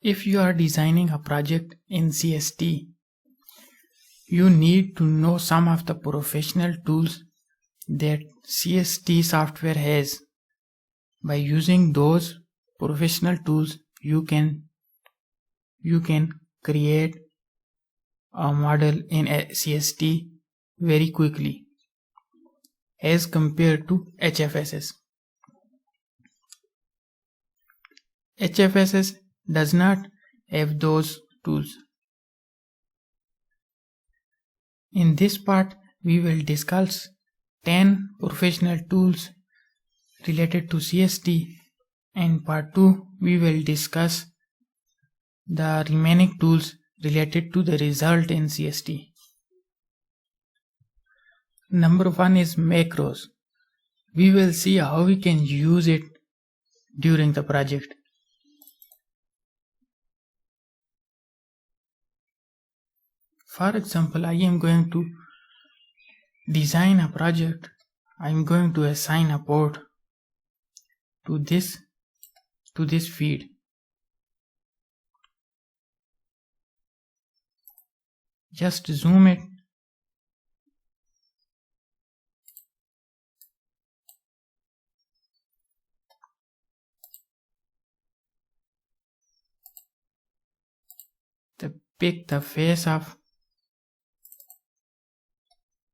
If you are designing a project in CST, you need to know some of the professional tools that CST software has. By using those professional tools, you can create a model in CST very quickly as compared to HFSS. HFSS does not have those tools. In this part, we will discuss 10 professional tools related to CST, and part 2 we will discuss the remaining tools related to the result in CST. Number 1 is macros. We will see how we can use it during the project. For example, I am going to design a project. I am going to assign a port to this feed. Just zoom it. Pick the face of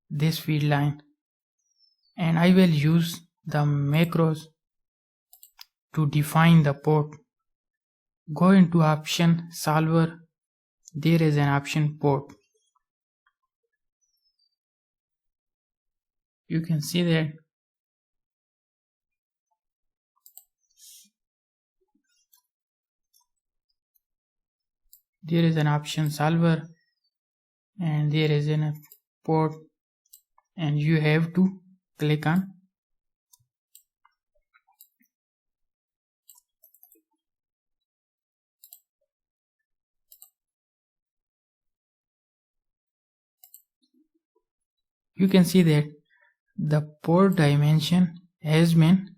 this feed line, and I will use the macros to define the port. Go into option solver. There is an option port. You can see that there is an option solver and there is a port, and you have to click on you can see that the port dimension has been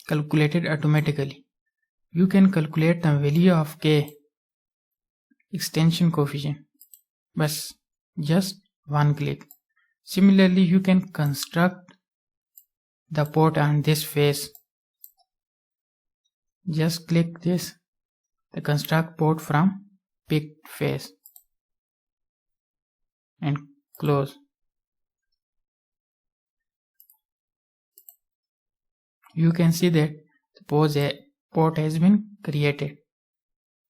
calculated automatically. You can calculate the value of K extension coefficient but just one click. Similarly, you can construct the port on this face. Just click this, the construct port from picked face, and close. You can see that the port has been created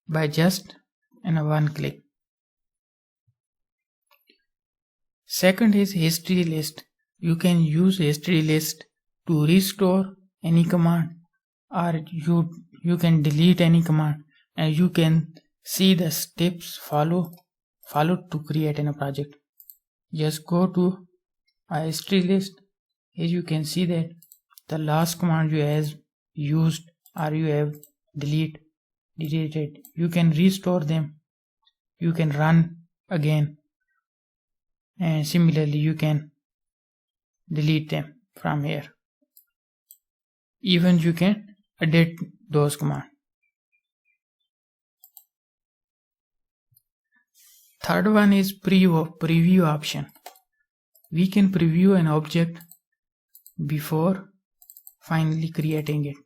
by just one click. Second is history list. You can use history list to restore any command, or you can delete any command, and you can see the steps followed to create a project. Just go to a history list. Here you can see that the last command you have used or you have deleted. You can restore them. You can run again, and similarly you can delete them from here. Even you can edit those commands. Third one is preview option. We can preview an object before finally creating it.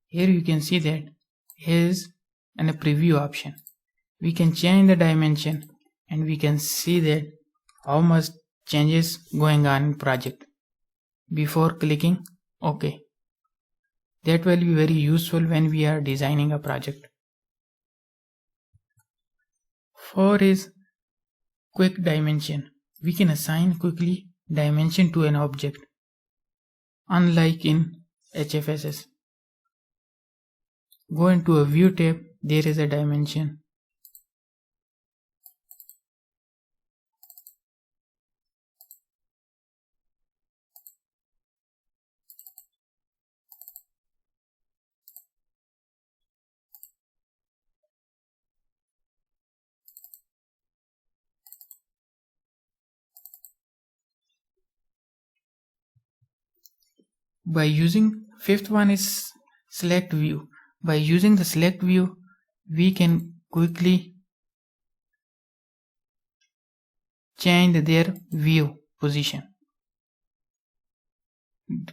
Here you can see that here is a preview option. We can change the dimension and we can see that how much changes going on in project before clicking OK. That will be very useful when we are designing a project. 4 is quick dimension. We can assign quickly dimension to an object, unlike in HFSS. Go into a view tab. There is a dimension. By using fifth one is select view. By using the select view, we can quickly change their view position.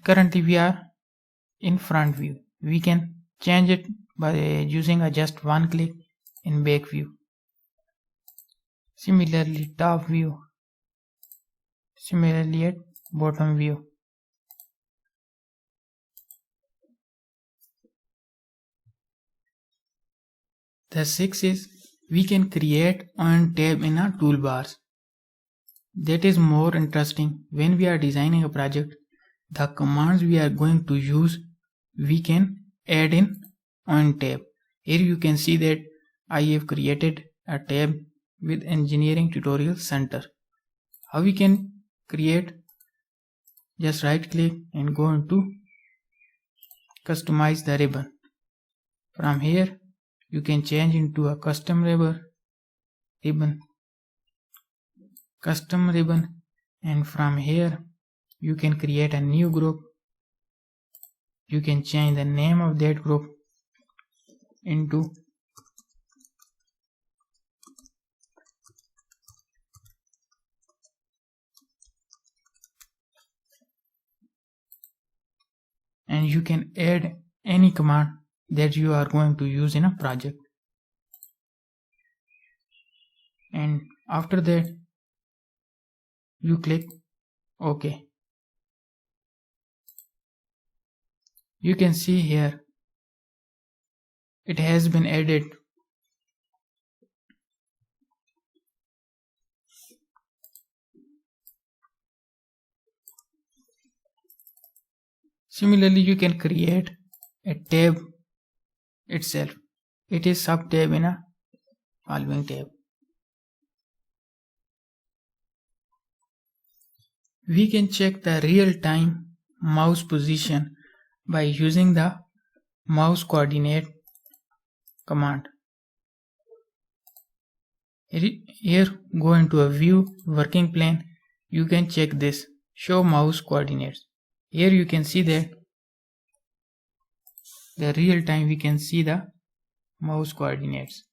Currently we are in front view. We can change it by using a just one click in back view. Similarly top view. Similarly at bottom view. The sixth is we can create on tab in our toolbars. That is more interesting. When we are designing a project, the commands we are going to use we can add in on tab. Here you can see that I have created a tab with Engineering Tutorial Center. How we can create? Just right click and go into customize the ribbon. From here you can change into a custom ribbon, and from here you can create a new group. You can change the name of that group into and you can add any command that you are going to use in a project. And after that you click OK. You can see here it has been added. Similarly, you can create a tab itself. It is sub tab in a following tab. We can check the real-time mouse position by using the mouse coordinate command. Here go into a view working plane. You can check this show mouse coordinates. Here you can see that the real time we can see the mouse coordinates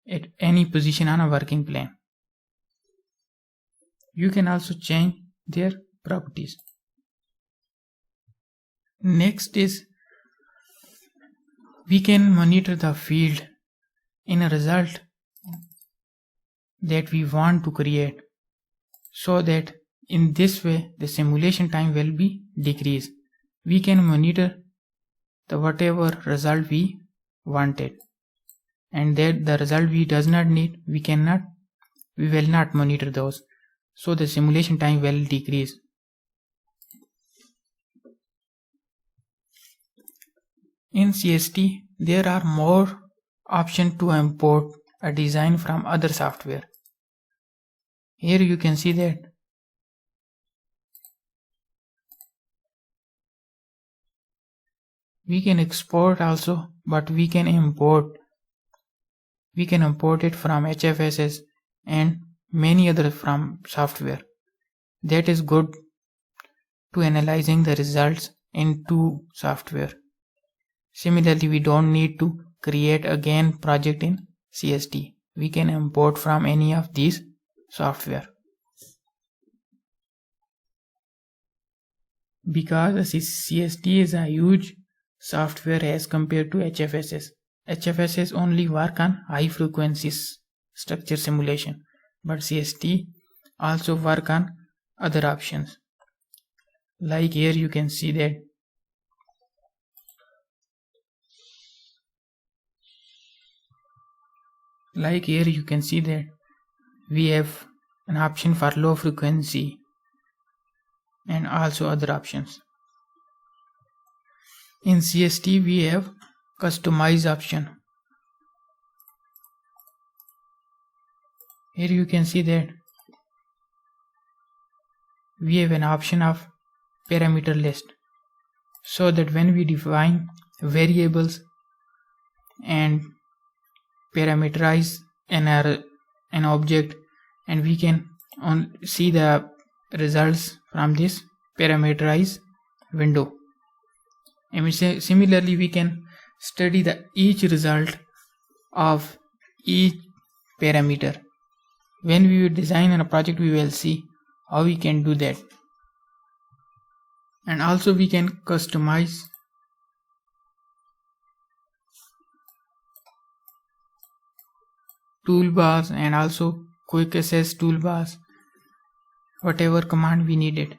at any position on a working plane. You can also change their properties. Next is we can monitor the field in a result that we want to create, so that in this way the simulation time will be decreased. We can monitor the whatever result we wanted, and that the result we does not need, we will not monitor those, so the simulation time will decrease. In CST there are more options to import a design from other software. Here you can see that we can export also, but we can import it from HFSS and many other from software. That is good to analyzing the results into software. Similarly, we don't need to create again project in CST. We can import from any of these software. Because CST is a huge software as compared to HFSS. HFSS only work on high frequency structure simulation, but CST also work on other options. Like here you can see that we have an option for low frequency and also other options. In CST we have customize option. Here you can see that we have an option of parameter list, so that when we define variables and parameterize an object, and we can see the results from this parameterized window. And similarly, we can study each result of each parameter. When we will design a project, we will see how we can do that. And also we can customize toolbars and also quick access toolbars, whatever command we needed.